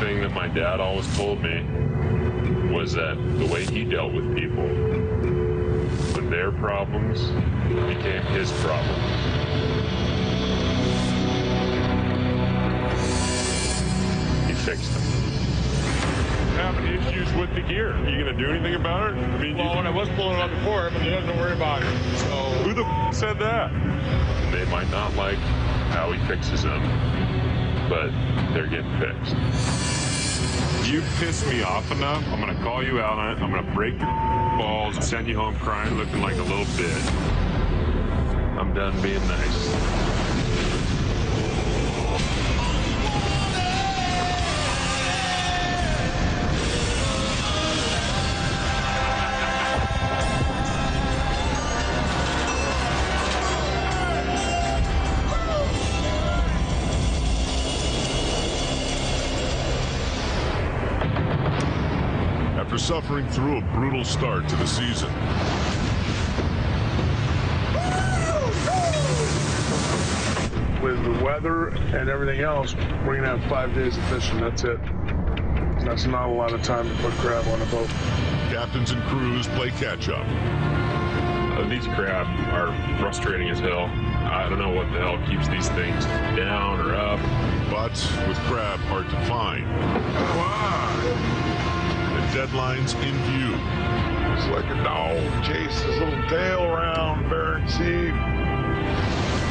thing that my dad always told me was that the way he dealt with people, when their problems became his problem, he fixed them. Having issues with the gear. Are you going to do anything about it? I mean, well, when I was pulling it up before, but he doesn't worry about it. So who the said that? They might not like how he fixes them, but they're getting fixed. You piss me off enough, I'm going to call you out on it. I'm going to break your balls and send you home crying, looking like a little bitch. I'm done being nice. After suffering through a brutal start to the season, with the weather and everything else, we're gonna have 5 days of fishing. That's it. That's not a lot of time to put crab on a boat. captains and crews play catch-up. These crab are frustrating as hell. I don't know what the hell keeps these things down or up. But with crab hard to find, and deadlines in view, It's like a dog chase his little tail around Bering Sea.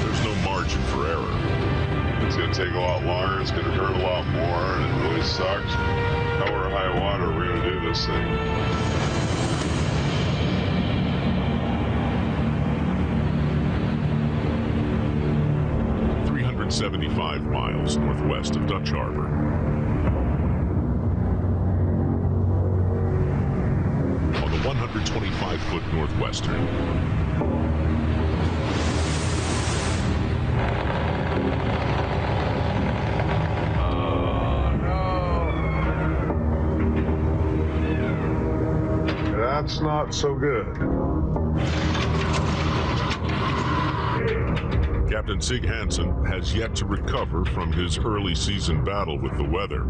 there's no margin for error. It's going to take a lot longer, it's going to hurt a lot more, and it really sucks. Hell or high water, we're going to do this thing. .75 miles northwest of Dutch Harbor. On the 125-foot Northwestern. That's not so good. Captain Sig Hansen has yet to recover from his early season battle with the weather.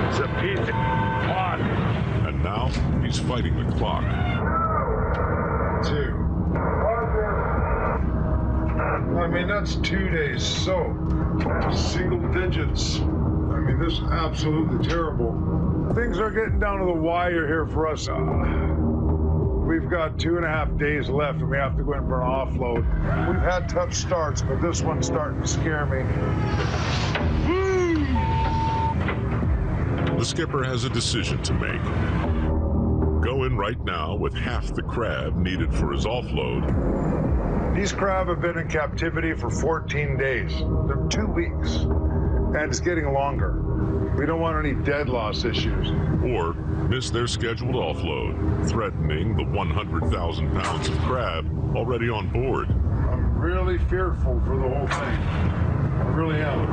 It's a piece of pot. And now he's fighting the clock. 2. I mean, that's 2 days soaked. Single digits. I mean, this is absolutely terrible. Things are getting down to the wire here for us. We've got 2.5 days left, and we have to go in for an offload. We've had tough starts, but this one's starting to scare me. The skipper has a decision to make. Go in right now with half the crab needed for his offload. These crab have been in captivity for 14 days. They're 2 weeks, and it's getting longer. We don't want any dead loss issues. Or miss their scheduled offload, threatening the 100,000 pounds of crab already on board. I'm really fearful for the whole thing. I really am.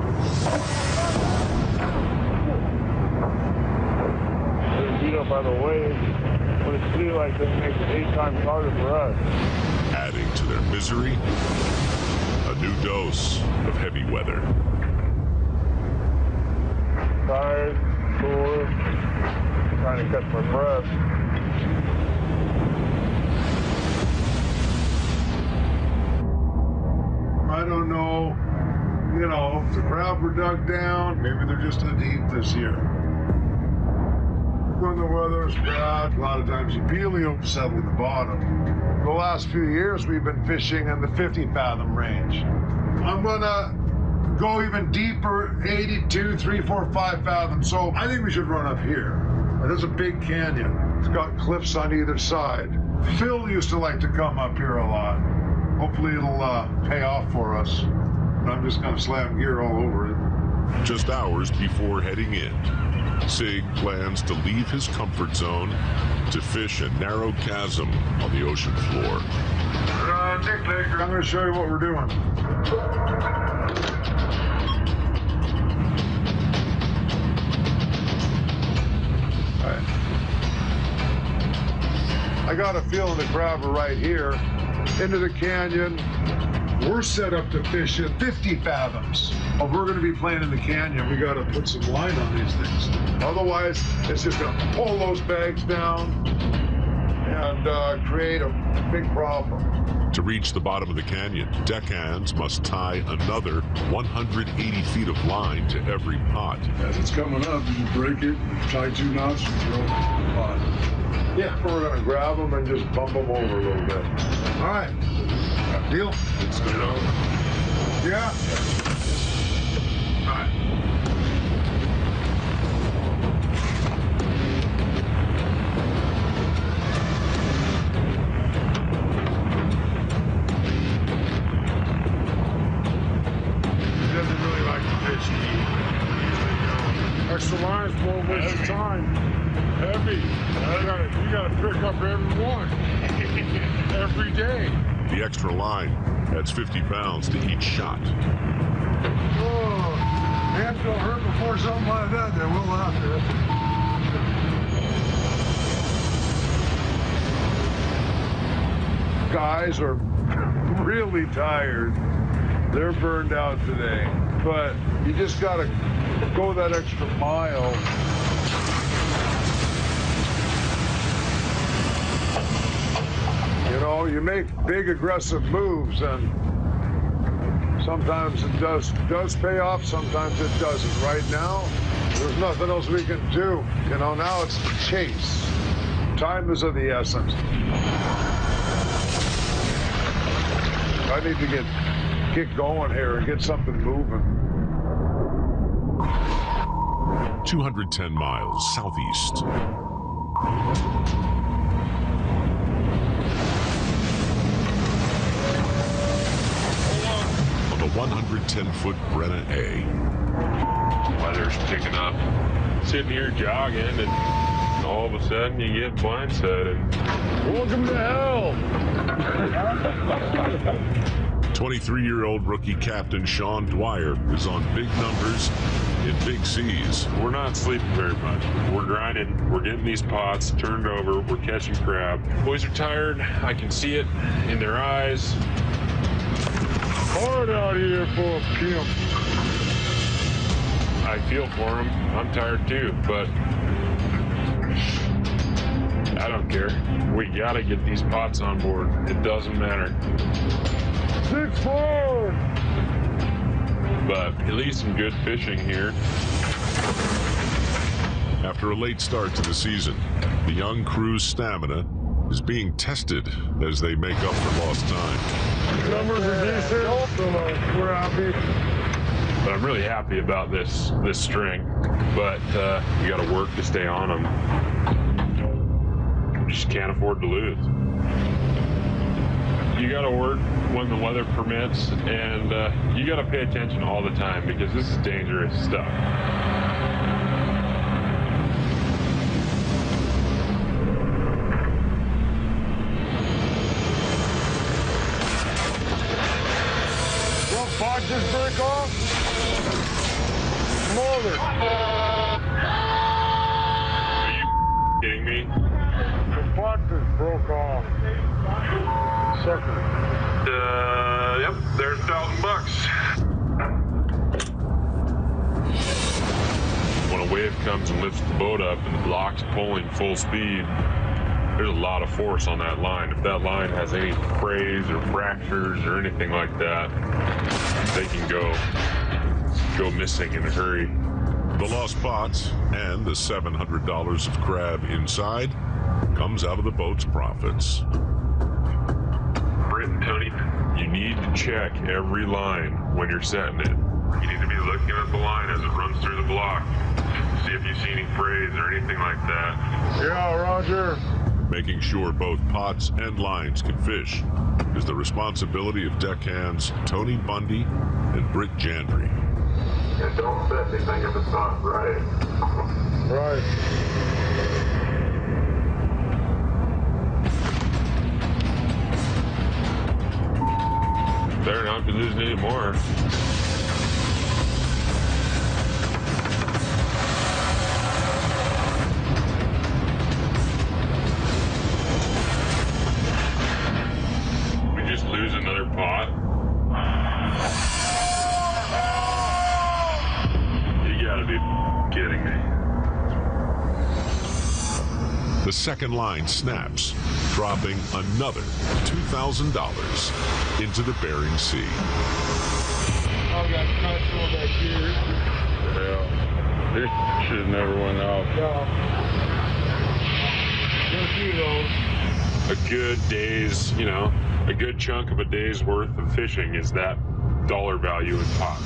They're beat up by the waves, but it feels like they make it 8 times harder for us. Adding to their misery, a new dose of heavy weather. Tired, sore, trying to catch my breath. I don't know. You know, if the crab were dug down, maybe they're just too deep this year. When the weather's bad, a lot of times you helium settle in the bottom. The last few years, we've been fishing in the 50-fathom range. I'm gonna go even deeper, 82, 3, 4, 5 fathoms. So I think we should run up here. There's a big canyon. It's got cliffs on either side. Phil used to like to come up here a lot. Hopefully it'll pay off for us. I'm just gonna slam gear all over it. Just hours before heading in, Sig plans to leave his comfort zone to fish a narrow chasm on the ocean floor. Dick Baker, I'm gonna show you what we're doing. I got a feeling the crab are right here. Into the canyon, We're set up to fish at 50 fathoms. If we're going to be playing in the canyon, we got to put some line on these things. Otherwise, it's just going to pull those bags down and create a big problem. To reach the bottom of the canyon, deckhands must tie another 180 feet of line to every pot. As it's coming up, you break it, tie 2 knots, and throw it in the pot. Yeah, we're going to grab them and just bump them over a little bit. All right. Deal? Let's go. Yeah. All right. He doesn't really like to fish deep. Extra lines won't waste your time. Heavy. You gotta pick up every one. Every day. The extra line adds 50 pounds to each shot. Oh, hands don't hurt before something like that. They will after. Guys are really tired. They're burned out today. But you just gotta go that extra mile. You know, you make big aggressive moves, and sometimes it does pay off, sometimes it doesn't. Right now, there's nothing else we can do. You know, now it's the chase. Time is of the essence. I need to get going here and get something moving. 210 miles southeast. On the 110-foot Brenna A. Weather's picking up. Sitting here jogging, and all of a sudden you get blindsided. Welcome to hell! 23-year-old rookie captain Sean Dwyer is on big numbers in big seas. We're not sleeping very much. We're grinding. We're getting these pots turned over. We're catching crab. Boys are tired. I can see it in their eyes. Hard out here for a pimp. I feel for them. I'm tired too, but I don't care. We gotta get these pots on board. It doesn't matter. 6-4. But at least some good fishing here. After a late start to the season, the young crew's stamina is being tested as they make up for lost time. Numbers are decent, so we're happy. But I'm really happy about this string. But we got to work to stay on them. We just can't afford to lose. You got to work when the weather permits, and you got to pay attention all the time because this is dangerous stuff. Pot just break off? Mother. Are you kidding me? The pot just broke off. Sucker. Yep, there's 1,000 bucks. When a wave comes and lifts the boat up and the block's pulling full speed, there's a lot of force on that line. If that line has any frays or fractures or anything like that, they can go missing in a hurry. The lost pots and the $700 of crab inside comes out of the boat's profits. Britt and Tony, you need to check every line when you're setting it. You need to be looking at the line as it runs through the block. See if you see any frays or anything like that. Yeah, Roger. Making sure both pots and lines can fish is the responsibility of deckhands Tony Bundy and Britt Jandry. And don't set anything if it's not right. Right. Better not be losing any more. We just lose another pot. The second line snaps, dropping another $2,000 into the Bering Sea. Oh, got control back here. Yeah. This should never went out. Yeah. Got a few of those. A good day's, a good chunk of a day's worth of fishing is that dollar value in pots.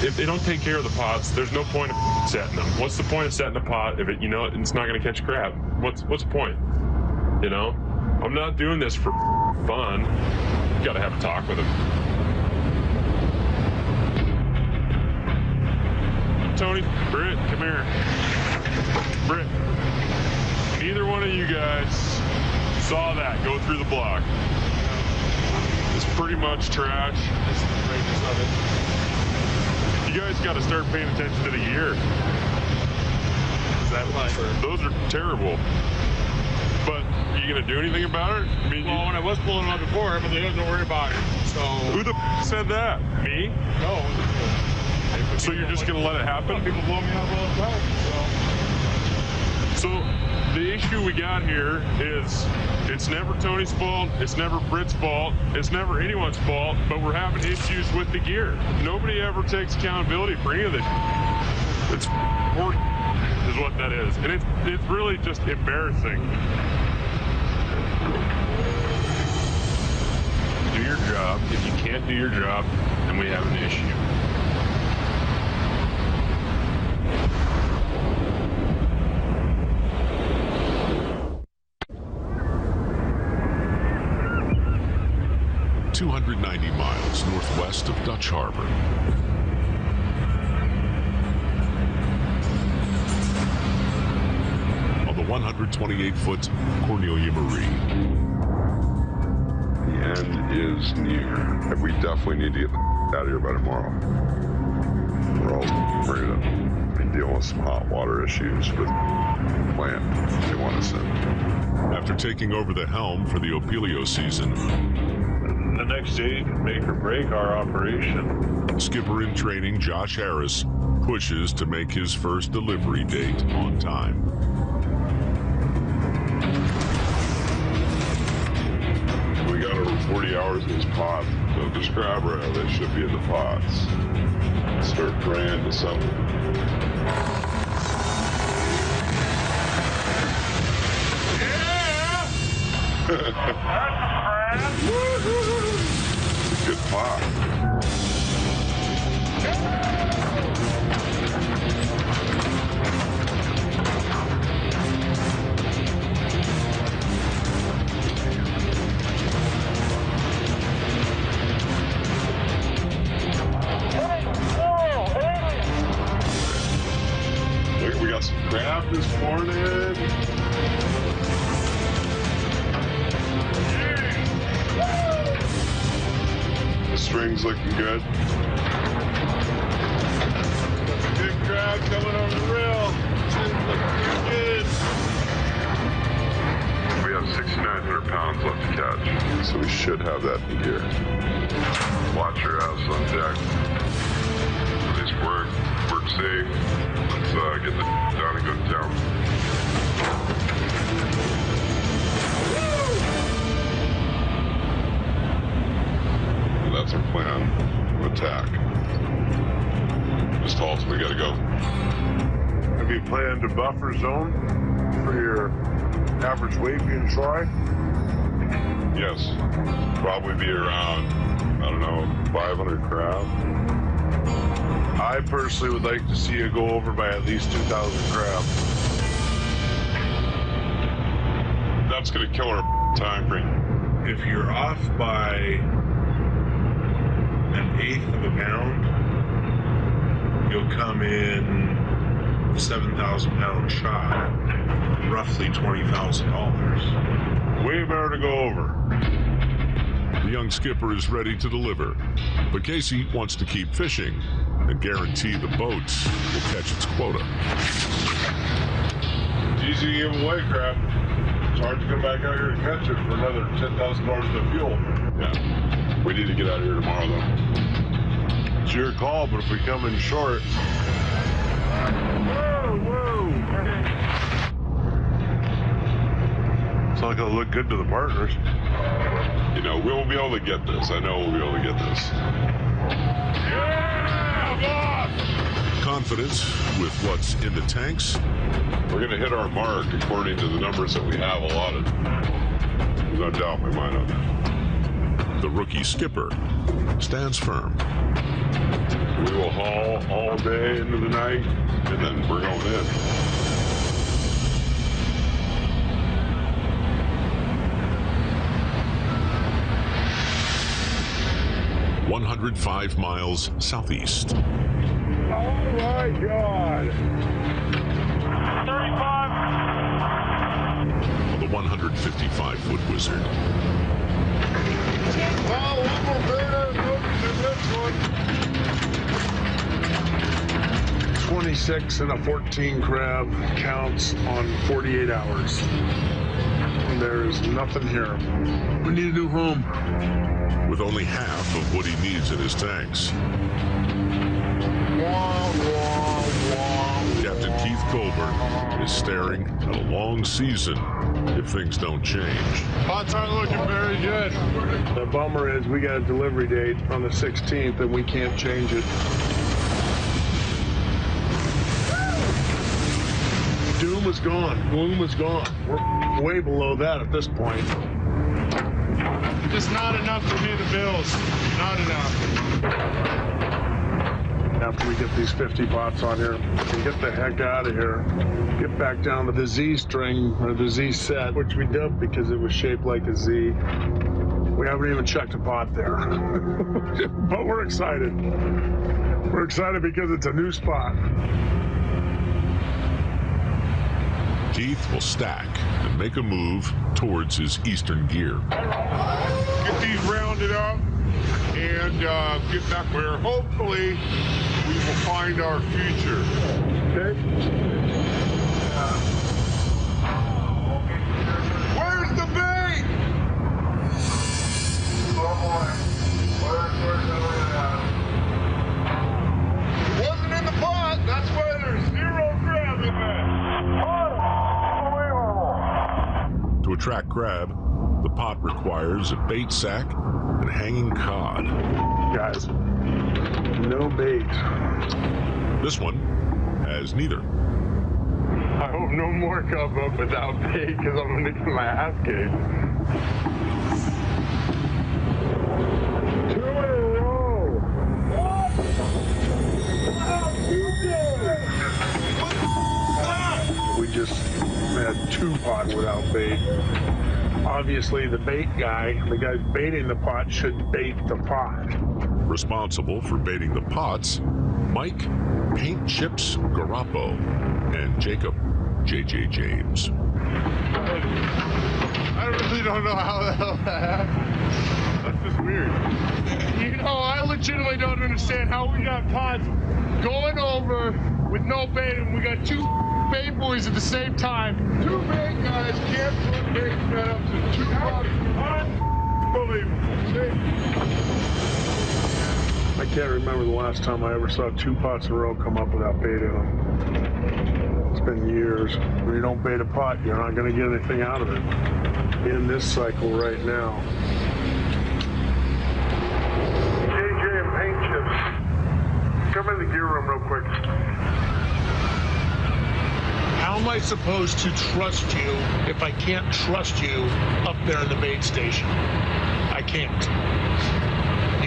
If they don't take care of the pots, there's no point of setting them. What's the point of setting a pot if it's not going to catch crab? What's the point? I'm not doing this for fun. You got to have a talk with them. Tony, Britt, come here. Britt, neither one of you guys saw that go through the block. It's pretty much trash. That's the greatness of it. You guys got to start paying attention to the gear. Those are terrible. But are you going to do anything about it? I mean, Well, when I was pulling them out before, but they don't worry about it. So. who the said that? Me? No. So you're just going to let it happen? People blow me up all the time. So the issue we got here is it's never Tony's fault, it's never Britt's fault, it's never anyone's fault, but we're having issues with the gear. Nobody ever takes accountability for any of this. It's important is what that is. And it's really just embarrassing. Do your job. If you can't do your job, then we have an issue. 290 miles northwest of Dutch Harbor. On the 128-foot Cornelia Marie. The end is near. We definitely need to get out of here by tomorrow. We're all ready to be dealing with some hot water issues with the plant they want us in. After taking over the helm for the Opelio season, The next day can make or break our operation. skipper in training Josh Harris pushes to make his first delivery date on time. We got over 40 hours in these pots. So just grab her out. They should be in the pots. Start praying to something. Good pot. Look, we got some crab this morning. The string's looking good. Big crab coming over the rail. It's looking good. We have 6,900 pounds left to catch, so we should have that in gear. Watch your ass on deck. Please work safe. Let's get the down and go to town. That's our plan of attack. Just halt, we gotta go. Have you planned a buffer zone for your average weight being Troy? Yes. Probably be around, 500 crab. I personally would like to see you go over by at least 2,000 crab. That's gonna kill our time frame. If you're off by an eighth of a pound, you'll come in 7,000 pound shot, roughly $20,000. Way better to go over. The young skipper is ready to deliver, but Casey wants to keep fishing and guarantee the boats will catch its quota. It's easy to give away crap. It's hard to come back out here and catch it for another $10,000 of fuel. Yeah. We need to get out of here tomorrow, though. It's your call, but if we come in short... It's not going to look good to the partners. You know, we'll be able to get this. I know we'll be able to get this. Confident with what's in the tanks, We're going to hit our mark according to the numbers that we have allotted. There's no doubt in my mind on that. the rookie skipper stands firm. We will haul all day into the night, and then we're going in. 105 miles southeast. Oh my God! 35. On the 155-foot Wizard. Well, one more better than this one. 26 and a 14 crab counts on 48 hours. And there's nothing here. We need a new home. With only half of what he needs in his tanks. Captain Keith Colburn is staring at a long season if things don't change. Pots aren't looking very good. The bummer is we got a delivery date on the 16th and we can't change it. Doom is gone. Gloom is gone. We're way below that at this point. Just not enough to pay the bills. Not enough. After we get these 50 pots on here, we can get the heck out of here. Get back down to the Z string, or the Z set, which we dubbed because it was shaped like a Z. We haven't even checked a pot there. But we're excited. We're excited because it's a new spot. Keith will stack and make a move towards his eastern gear. Get these rounded up and get back where hopefully we will find our future. Okay? Where's the bait? It wasn't in the pot. That's why there's zero crab in there. To attract crab, the pot requires a bait sack and hanging cod. Guys, no bait. This one has neither. I hope no more come up without bait because I'm gonna get my ass kicked. 2 in a row. We just had 2 pots without bait. Obviously, the bait guy, the guy baiting the pot, should bait the pot. Responsible for baiting the pots, Mike Paint Chips Garappo and Jacob J.J. James. I really don't know how the hell that happened. That's just weird. You know, I legitimately don't understand how we got pots going over with no bait and we got 2 bait boys at the same time. 2 bait guys can't put bait men up to 2 pots. Unbelievable. I can't remember the last time I ever saw 2 pots in a row come up without bait in them. It's been years. When you don't bait a pot, you're not going to get anything out of it. In this cycle right now. JJ and Paint Chips, come in the gear room real quick. How am I supposed to trust you if I can't trust you up there in the bait station? I can't.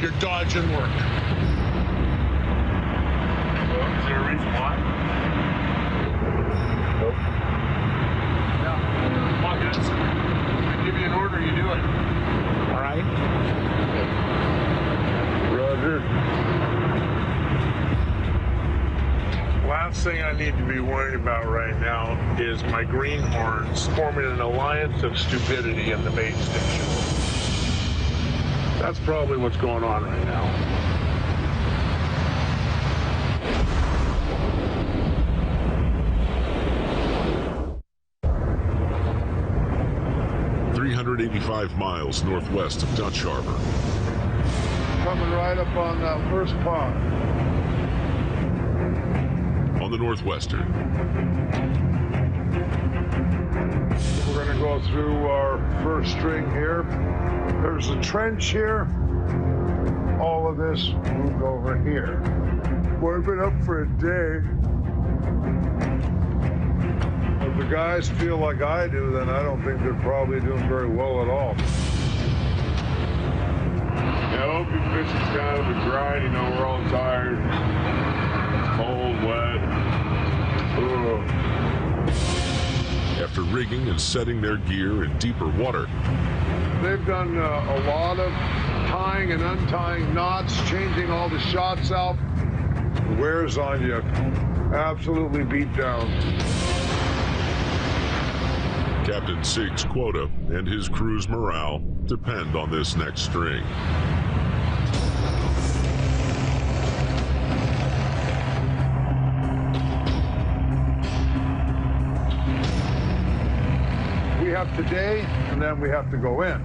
You're dodging work. Is there a reason why? Nope. No. Come on, guys. I give you an order, you do it. All right. Roger. Last thing I need to be worried about right now is my greenhorns forming an alliance of stupidity in the bait station. That's probably what's going on right now. .385 miles northwest of Dutch Harbor. Coming right up on that first pot. On the Northwestern. We're going to go go through our first string here. There's a trench here. All of this moved over here. Well, I've been up for a day. If the guys feel like I do, then I don't think they're probably doing very well at all. Yeah, open fishing's kind of a grind, you know, we're all tired. It's cold, wet. Ugh. After rigging and setting their gear in deeper water, They've done a lot of tying and untying knots, changing all the shots out. The wears on you. Absolutely beat down. Captain Sig's quota and his crew's morale depend on this next string. We have today, and then we have to go in.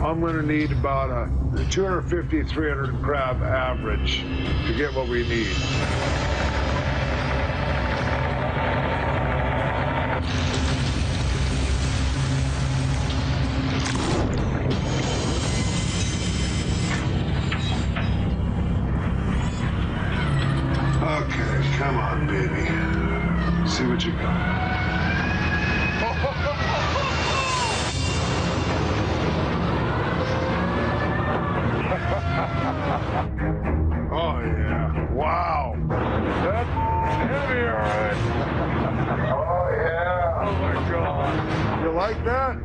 I'm going to need about a 250, 300 crab average to get what we need. Okay, come on, baby. See what you got. Oh, yeah. Wow. That's heavy, all right. Oh, yeah. Oh, my God. You like that?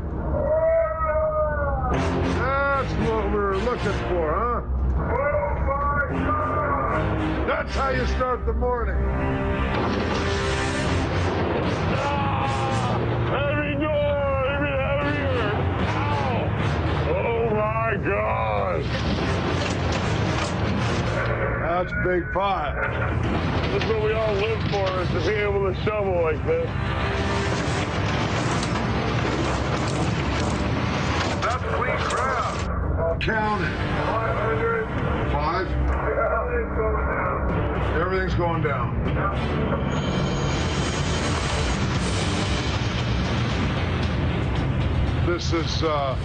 That's what we're looking for, huh? Oh, my God. That's how you start the morning. Heavy door! Even heavier! Ow! Oh my God! That's a big pot. That's what we all live for, is to be able to shovel like this. That's clean crab. Count it. 500. 5? Yeah, it's going down. Everything's going down. This is a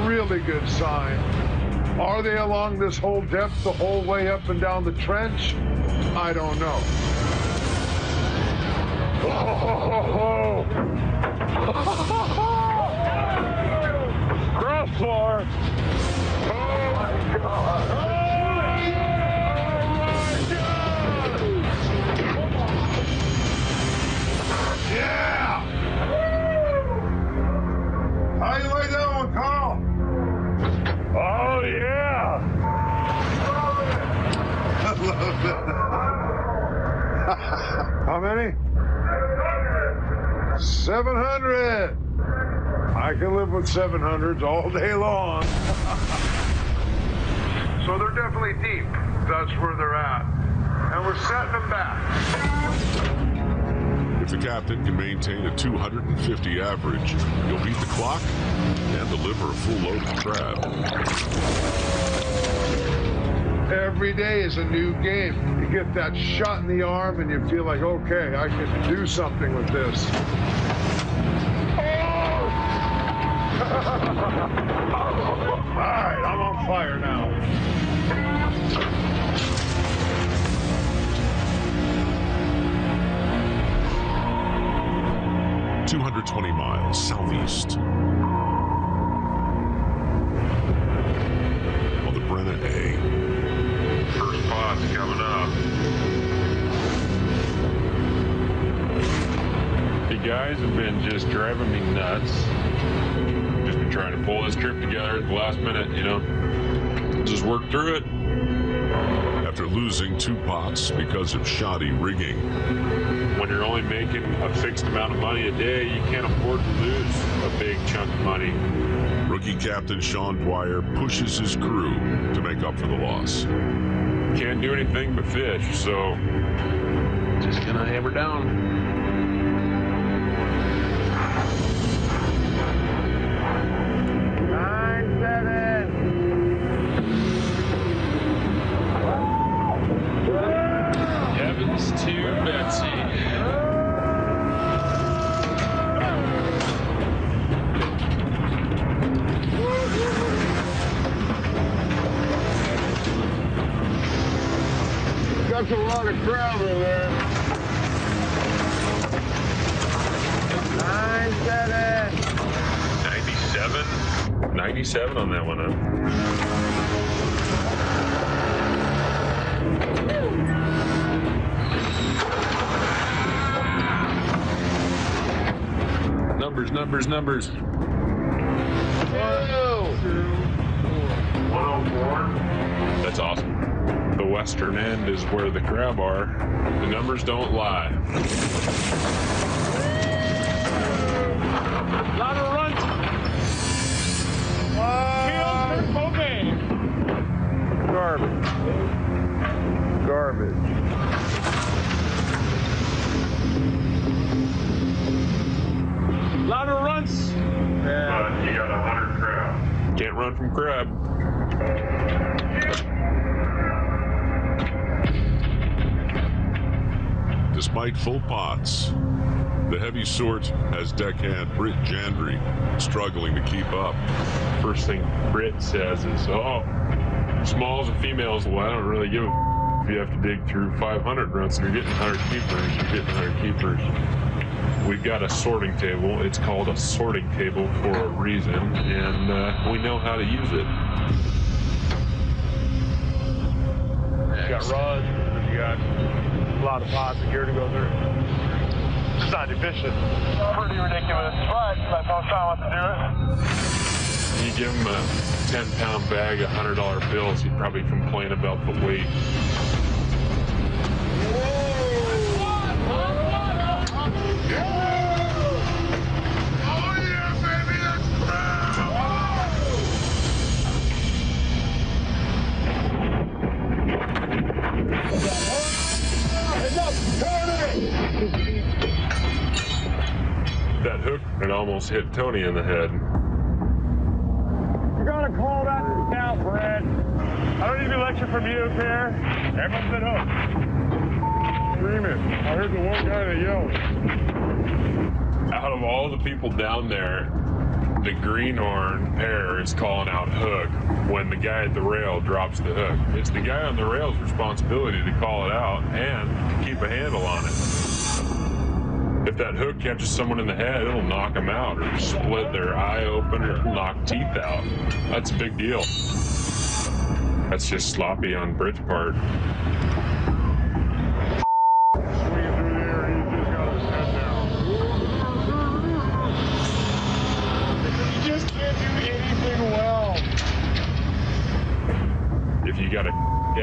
really good sign. Are they along this whole depth, the whole way up and down the trench? I don't know. Oh! Crossbar! Oh my God! Oh my God! Yeah! How you like that one, Carl? Oh yeah! I love it. How many? 700. I can live with 700s all day long. So they're definitely deep. That's where they're at. And we're setting them back. If the captain can maintain a 250 average, he'll beat the clock and deliver a full load of crab. Every day is a new game. You get that shot in the arm and you feel like, okay, I can do something with this. All right, I'm on fire now. "220 miles southeast on the Brenna A. First pot's coming up. You guys have been just driving me nuts. Just been trying to pull this trip together at the last minute, you know. Just work through it. After losing 2 pots because of shoddy rigging, When you're only making a fixed amount of money a day, you can't afford to lose a big chunk of money. rookie captain Sean Dwyer pushes his crew to make up for the loss. Can't do anything but fish, so just gonna hammer down. Evans to Betsy. That's a lot of crab in there. 97? 97 on that one, huh? Numbers. 104. That's awesome. The western end is where the crab are. The numbers don't lie. Lot of runs. Kills for Kobe. Garbage. Lot of runs. But you got 100 crab. Can't run from crab. Despite full pots, the heavy sort has deckhand Britt Jandry struggling to keep up. First thing Britt says is, oh, smalls and females, well, I don't really give a if you have to dig through 500 runs and you're getting 100 keepers. We've got a sorting table. It's called a sorting table for a reason, and we know how to use it. You got runs, you got a lot of pots of gear to go through. It's not efficient. Pretty ridiculous, but that's how Tom wants to do it. You give him a 10-pound bag of $100 bills, he'd probably complain about the weight. That hook, it almost hit Tony in the head. You gotta call that out, Brad. I don't need to be lectured from you, okay? Everyone's been hooked. Screaming. I heard the one guy that yelled. Out of all the people down there, the greenhorn pair is calling out hook when the guy at the rail drops the hook. It's the guy on the rail's responsibility to call it out and keep a handle on it. If that hook catches someone in the head, it'll knock them out or split their eye open or knock teeth out. That's a big deal. That's just sloppy on Britt's part. Swinging through there, he just got his head down. You just can't do anything well. If you got a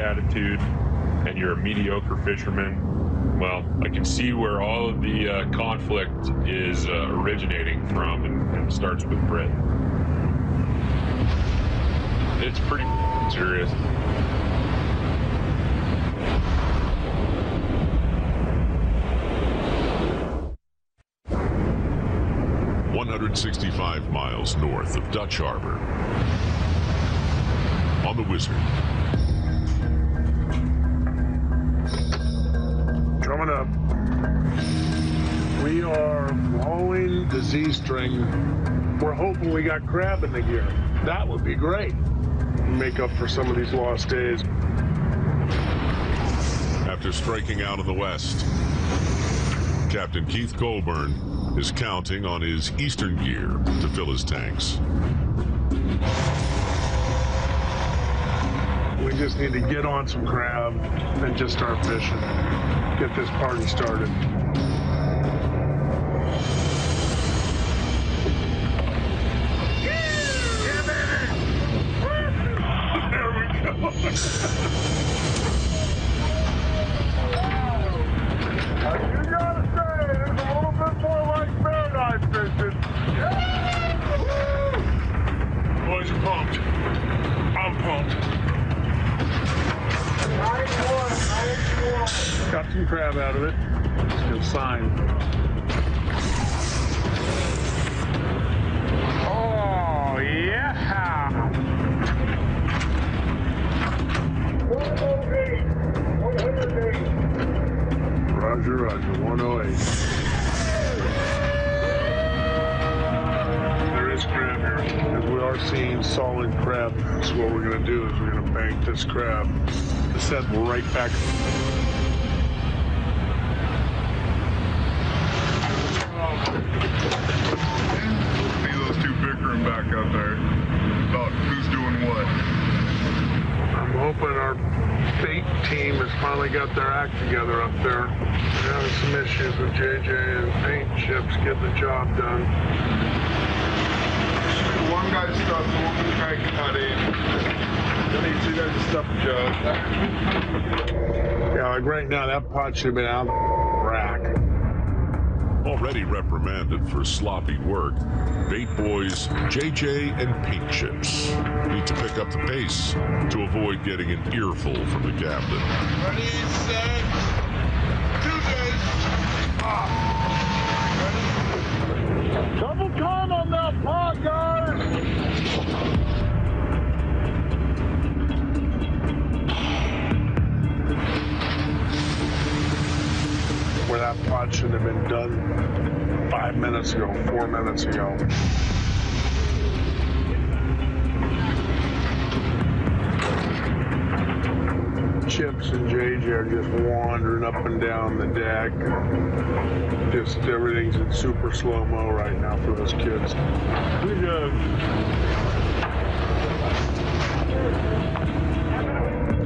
attitude and you're a mediocre fisherman, well, I can see where all of the conflict is originating from, and it starts with Britt. It's pretty serious. "165 miles north of Dutch Harbor, on the Wizard. Coming up, we are hauling the Z-string. We're hoping we got crab in the gear. That would be great. Make up for some of these lost days. After striking out in the west, Captain Keith Colburn is counting on his eastern gear to fill his tanks. We just need to get on some crab and just start fishing. Get this party started. There we go. You gotta say, it's a little bit more like paradise fishing. Boys are pumped. I'm pumped. Got some crab out of it. It's a good sign. Oh, yeah. Roger, 108. There is crab here. As we are seeing solid crab, so what we're going to do is we're going to bank this crab. Set right back act together up there. We're having some issues with JJ and paint chips getting the job done. One guy's stuck, one guy cutting. Then he two guys stuff jug. Yeah, like right now, that pot should have been out of the rack. Already reprimanded for sloppy work, Bait Boys, JJ, and Paint Chips need to pick up the pace to avoid getting an earful from the captain. Ready, set, do this. Double time on that pot, guys! Where that pot should have been done 5 minutes ago, 4 minutes ago. Chips and JJ are just wandering up and down the deck. Just everything's in super slow-mo right now for those kids. Good job.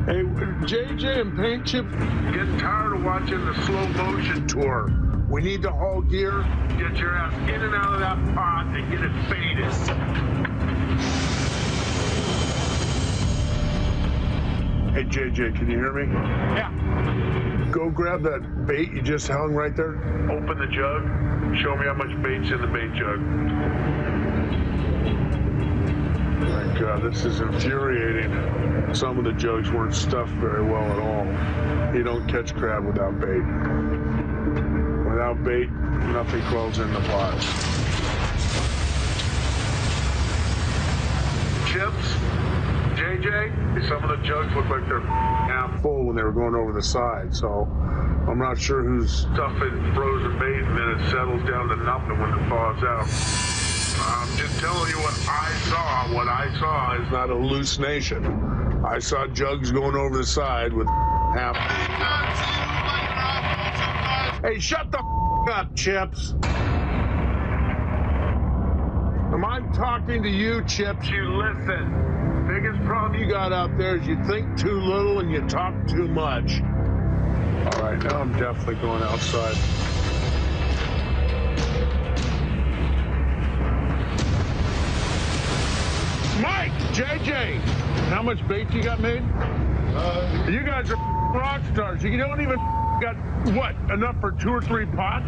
Hey, JJ and Paint Chip getting tired of watching the slow motion tour. We need to haul gear, get your ass in and out of that pot and get it faded. Hey JJ, can you hear me? Yeah. Go grab that bait you just hung right there. Open the jug. Show me how much bait's in the bait jug. My God, this is infuriating. Some of the jugs weren't stuffed very well at all. You don't catch crab without bait. Without bait, nothing crawls in the pot. Chips, JJ, some of the jugs look like they're half full when they were going over the side, so I'm not sure who's stuffing frozen bait and then it settles down to nothing when it thaws out. I'm just telling you what I saw. What I saw is not a hallucination. I saw jugs going over the side with half. Hey, shut the up, Chips. Am I talking to you, Chips? You listen. Biggest problem you got out there is you think too little and you talk too much. All right, now I'm definitely going outside. Mike, JJ, how much bait you got made? You guys are rock stars. You don't even got, what, enough for 2 or 3 pots?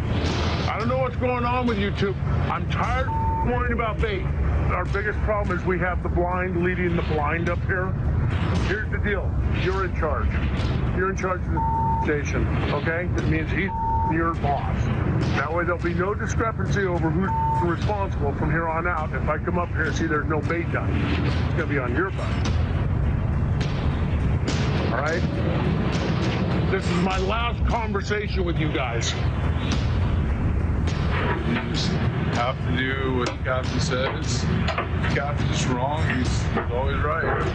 I don't know what's going on with you two. I'm tired of worrying about bait. Our biggest problem is we have the blind leading the blind up here. Here's the deal. You're in charge. You're in charge of the station, okay? It means he's your boss. That way there'll be no discrepancy over who's responsible from here on out. If I come up here and see there's no bait done, it's gonna be on your butt. All right? This is my last conversation with you guys. You just have to do what the captain says. If the captain's wrong, he's always right.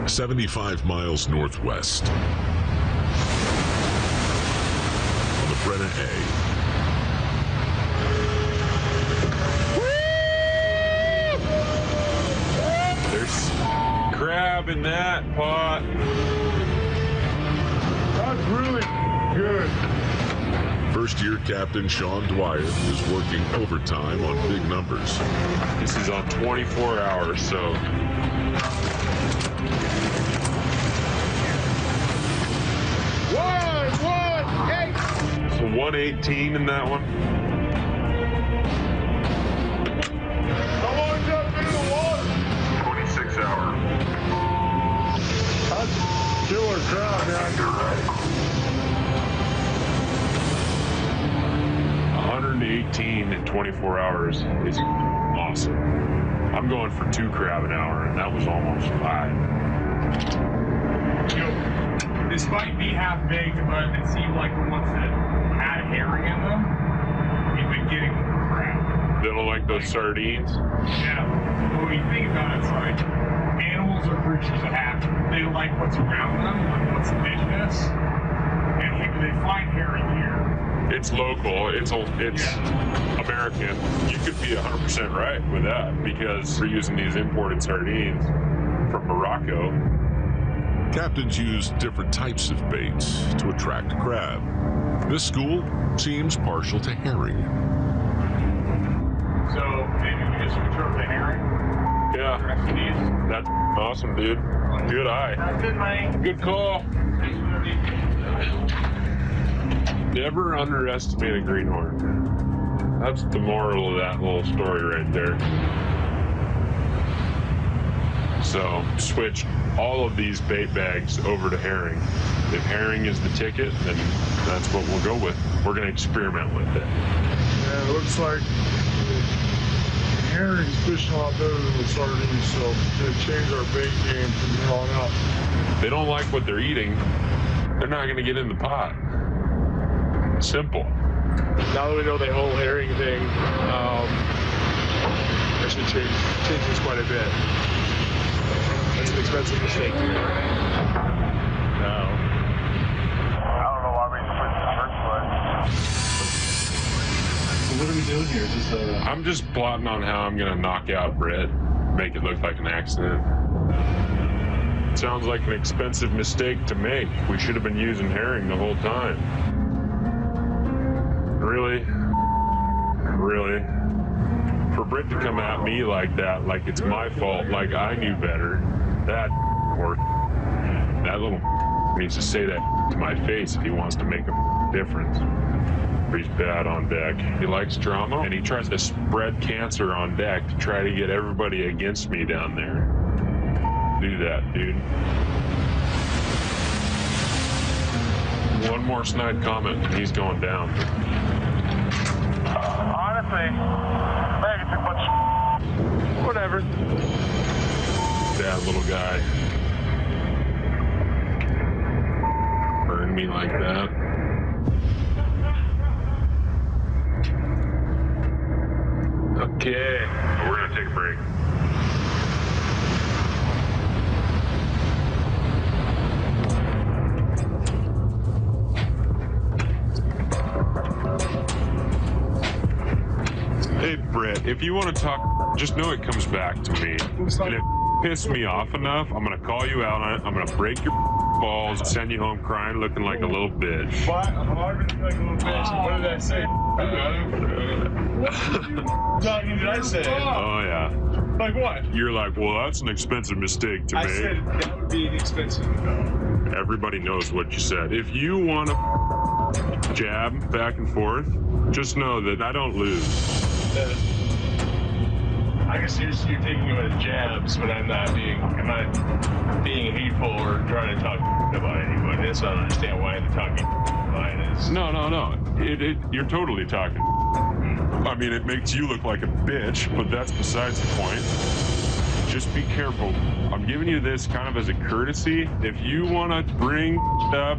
"75 miles northwest on the Brenna A. There's crab in that pot. That's really good. First-year captain Sean Dwyer is working overtime on big numbers. This is on 24 hours, so Hey! so 118 in that one. How long is that been in the water? 26 hours. That's killer crowd, man. 118 in 24 hours is awesome. I'm going for 2 crab an hour, and that was almost 5. Despite being half baked, but it seemed like the ones that had herring in them, we've been getting more crab. They don't like those sardines. Yeah. But when you think about it, it's like animals are creatures of habit. They like what's around them, like what's indigenous. And if they find herring here, It's local. It's American. You could be 100% right with that because we're using these imported sardines from Morocco. Captains use different types of baits to attract crab. This school seems partial to herring. So maybe we just switch over to herring. Yeah, The rest of these. that's awesome, dude. Good eye. Good money. Good call. Never underestimate a greenhorn. That's the moral of that little story right there. So switch all of these bait bags over to herring. If herring is the ticket, then that's what we'll go with. We're going to experiment with it. Yeah, it looks like herring's fishing a lot better than the sardines, so we're gonna change our bait game from here on out. If they don't like what they're eating, they're not going to get in the pot. Simple. Now that we know the whole herring thing, that should change this quite a bit. That's an expensive mistake to make. No. I don't know why we switched the first place. So what are we doing here? Is this I'm just plotting on how I'm going to knock out Brett, make it look like an accident. Sounds like an expensive mistake to make. We should have been using herring the whole time. Really? Really? For Britt to come at me like that, like it's my fault, like I knew better, that worked. That little needs to say that to my face if he wants to make a difference. He's bad on deck. He likes drama, and he tries to spread cancer on deck to try to get everybody against me down there. Do that, dude. One more snide comment, and he's going down. Honestly, maybe too much. Whatever. Bad little guy. Burn me like that. Okay, we're gonna take a break. Hey, Brett, if you want to talk, just know it comes back to me. And if it pisses me off enough, I'm going to call you out on it. I'm going to break your balls and send you home crying looking like a little bitch. What? I'm already like a little bitch. What did I say? What talking did I say? Oh, yeah. Like what? You're like, well, that's an expensive mistake to I make. said that would be expensive. Everybody knows what you said. If you want to jab back and forth, just know that I don't lose. I guess you're taking them as jabs, but I'm not being hateful or trying to talk about anybody. That's why I don't understand why the talking line is. No. You're totally talking. I mean, it makes you look like a bitch, but that's besides the point. Just be careful. I'm giving you this kind of as a courtesy. If you want to bring up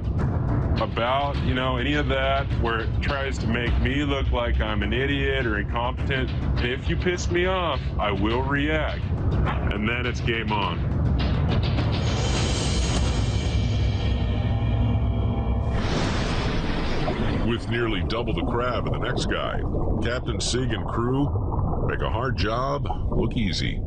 about, any of that where it tries to make me look like I'm an idiot or incompetent, if you piss me off, I will react. And then it's game on. With nearly double the crab of the next guy, Captain Sig and crew make a hard job look easy.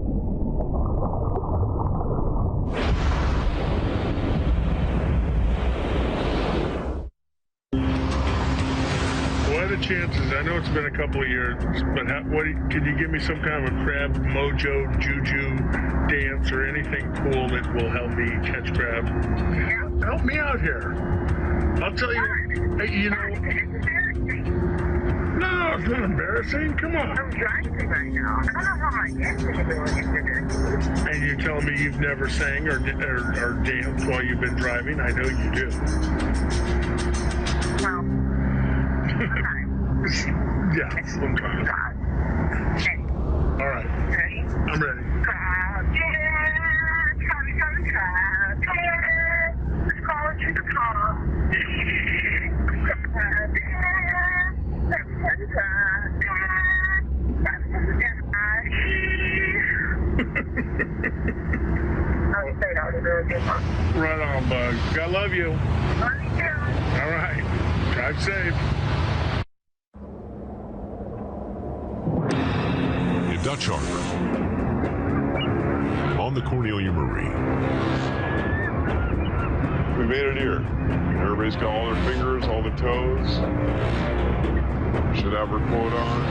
What are the chances? I know it's been a couple of years, but can you give me some kind of a crab mojo, juju dance or anything cool that will help me catch crab? Help me out here. I'll tell you, no, it's not embarrassing. Come on. I'm driving right now. I don't know how my dance ability is. And you're telling me you've never sang or danced while you've been driving? I know you do. Well, Yeah, sometimes. okay. All right. Ready? I'm ready. Crab dance, crab dance. Let's call it to the top. Crab dance, crab dance. Right on, bug. I love you. Love you too. All right. Drive safe. Dutch Harbor, on the Cornelia Marie. We made it here. Everybody's got all their fingers, all their toes. Should have our quote on.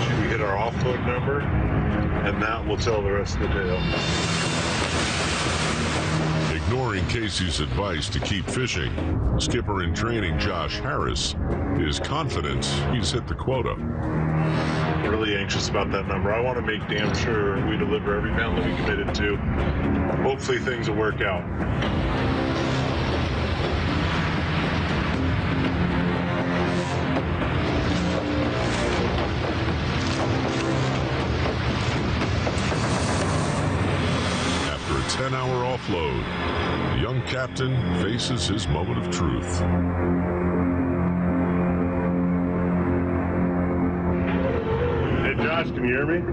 Should we hit our offload number? And that will tell the rest of the tale. Ignoring Casey's advice to keep fishing, skipper in training Josh Harris is confident he's hit the quota. Really anxious about that number. I want to make damn sure we deliver every pound that we committed to. Hopefully things will work out. After a 10-hour offload, the young captain faces his moment of truth. Hey Josh, can you hear me? Don't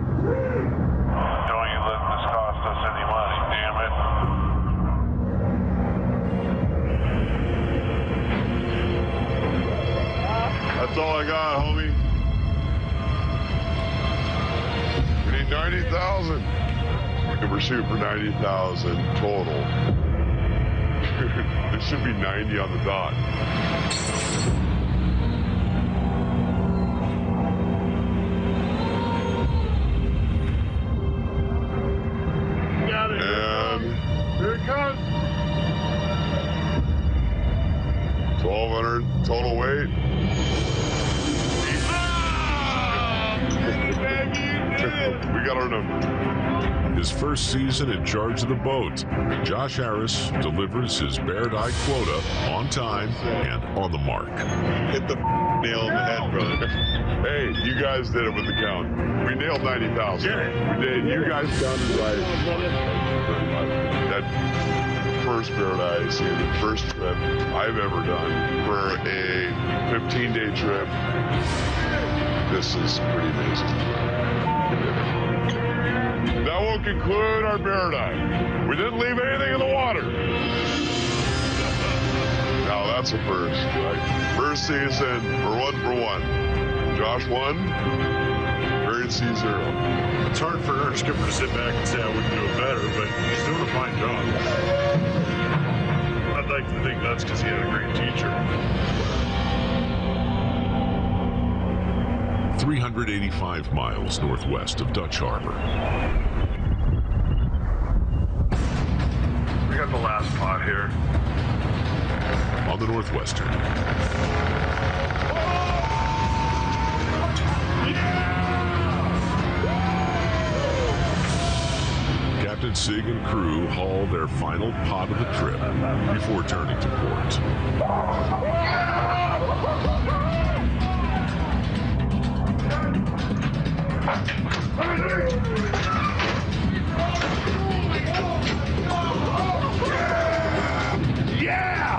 you let this cost us any money, damn it. That's all I got, homie. We need 90,000. We're shooting for 90,000 total. There should be 90 on the dot. Got it. And Here it comes. 1,200 total weight. We got our number. His first season in charge of the boat, Josh Harris delivers his Baird Eye quota on time and on the mark. Hit the nail on the head, brother. Hey, you guys did it with the count. We nailed 90,000. We did. You guys done it right. That first paradise, the first trip I've ever done for a 15-day trip. This is pretty amazing. That will conclude our paradise. We didn't leave anything in the water. Now that's a first, right? First season, we're 1 for 1. Josh 1, Barry C 0. It's hard for our skipper to sit back and say I wouldn't do it better, but he's doing a fine job. I'd like to think that's because he had a great teacher. 385 miles northwest of Dutch Harbor. We got the last pot here. On the Northwestern. Captain Sig and crew haul their final pot of the trip before turning to port. Yeah!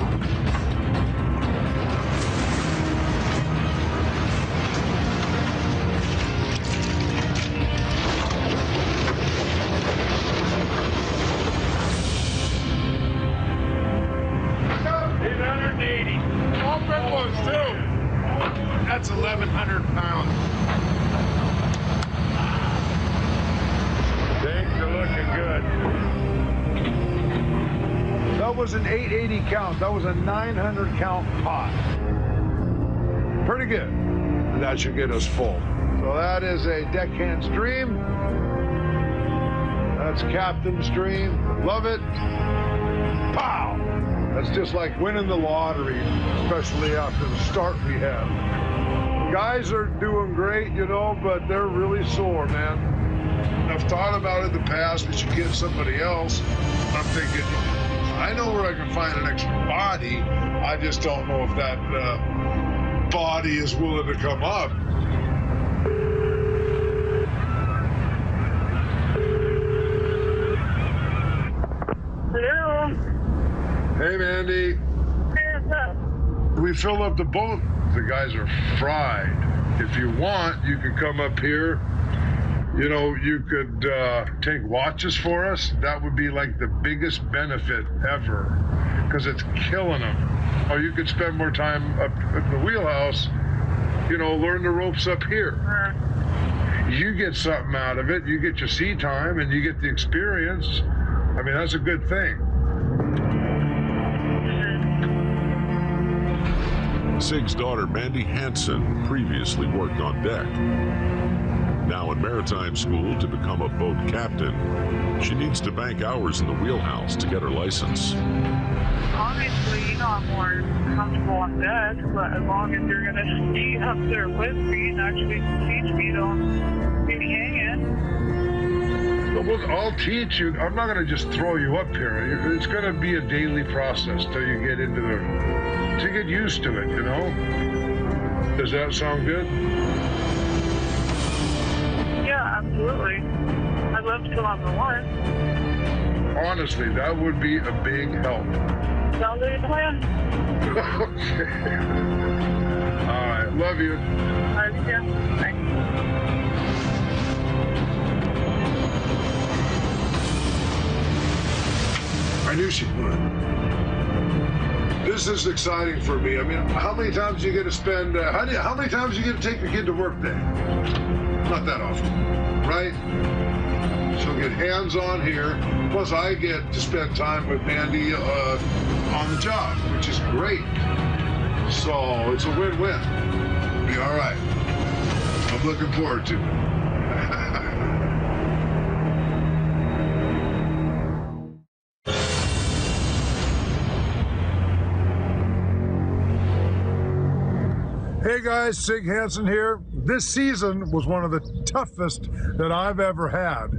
All big ones too. That's 1,100 pounds. Things are looking good. That was an 880 count. That was a 900 count pot. Pretty good. And that should get us full. So that is a deckhand stream. That's captain stream. Love it. Pow! That's just like winning the lottery, especially after the start we had. Guys are doing great, you know, but they're really sore, man. I've thought about it in the past, we should get somebody else. I'm thinking, I know where I can find an extra body. I just don't know if that body is willing to come up. Hello. Hey, Mandy. What's up? We filled up the boat. The guys are fried. If you want, you can come up here. You know, you could take watches for us. That would be like the biggest benefit ever, because it's killing them. Or you could spend more time up in the wheelhouse, you know, learn the ropes up here. you get something out of it. You get your sea time and you get the experience. I mean, that's a good thing. Sig's daughter, Mandy Hansen, previously worked on deck. Now in maritime school to become a boat captain, she needs to bank hours in the wheelhouse to get her license. Obviously, you know, I'm more comfortable on deck, but as long as you're going to stay up there with me and actually teach me, don't be hanging. Well, I'll teach you. I'm not going to just throw you up here. It's going to be a daily process till you get into to get used to it, you know? Does that sound good? Yeah, absolutely. I'd love to come on the one. Honestly, that would be a big help. Sounds like a plan. Okay. All right. Love you. Love you too. Bye. I knew she would. This is exciting for me. I mean, how many times do you get to spend, how many times do you get to take your kid to work day? Not that often, right? She'll get hands-on here. Plus, I get to spend time with Mandy on the job, which is great. So it's a win-win. Be all right. I'm looking forward to it. Hey guys, Sig Hansen here. This season was one of the toughest that I've ever had.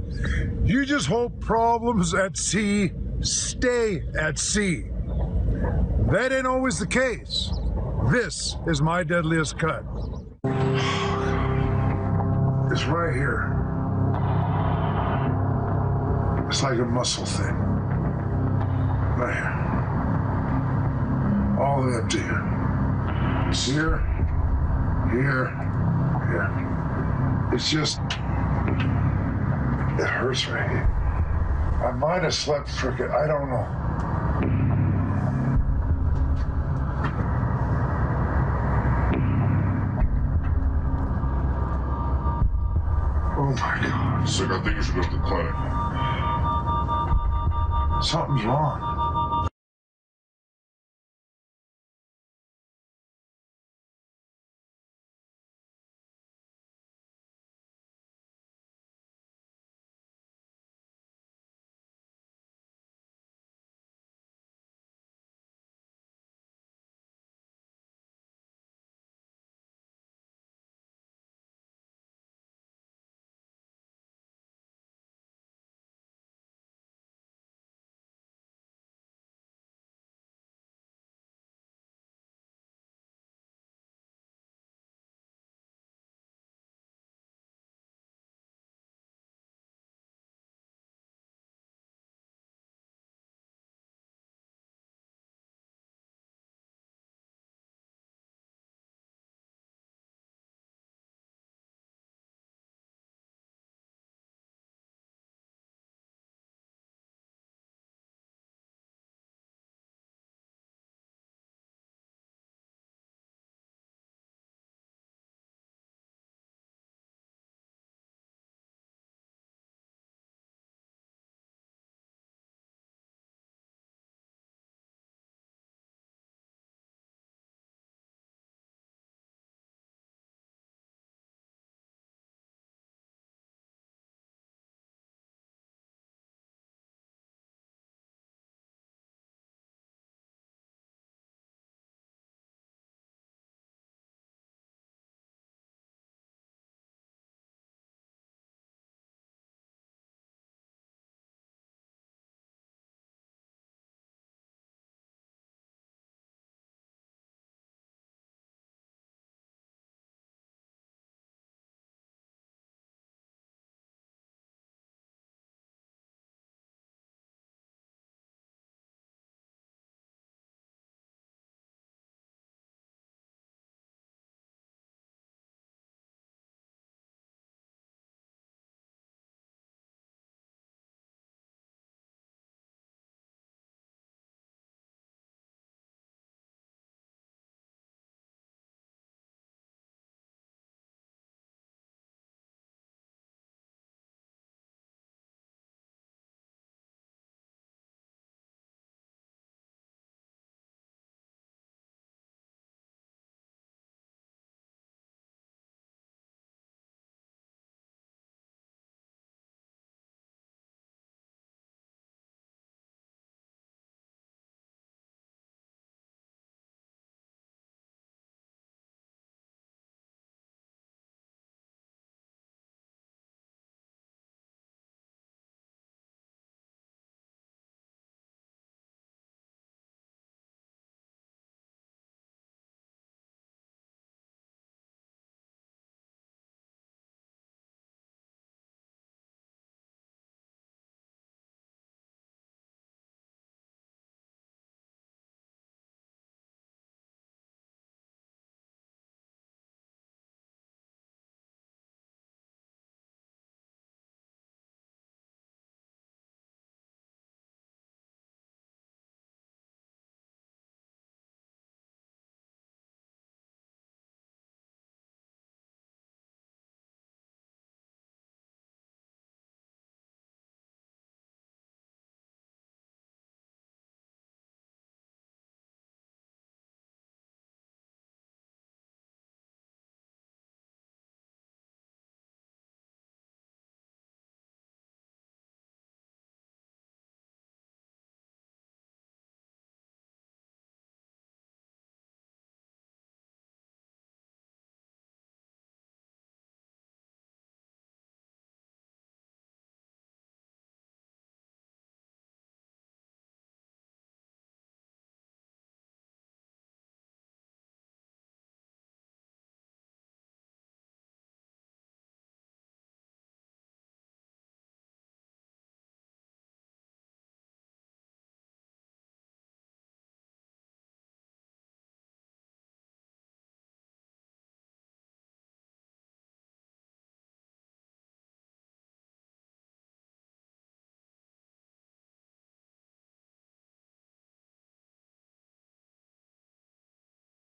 You just hope problems at sea stay at sea. That ain't always the case. This is my deadliest cut. It's right here. It's like a muscle thing. Right here. All the way up to here. It's here. Here. It's just, it hurts right here. I might have slept frickin', I don't know. Oh my God. Sig, I think you should go to the clinic. Something's wrong.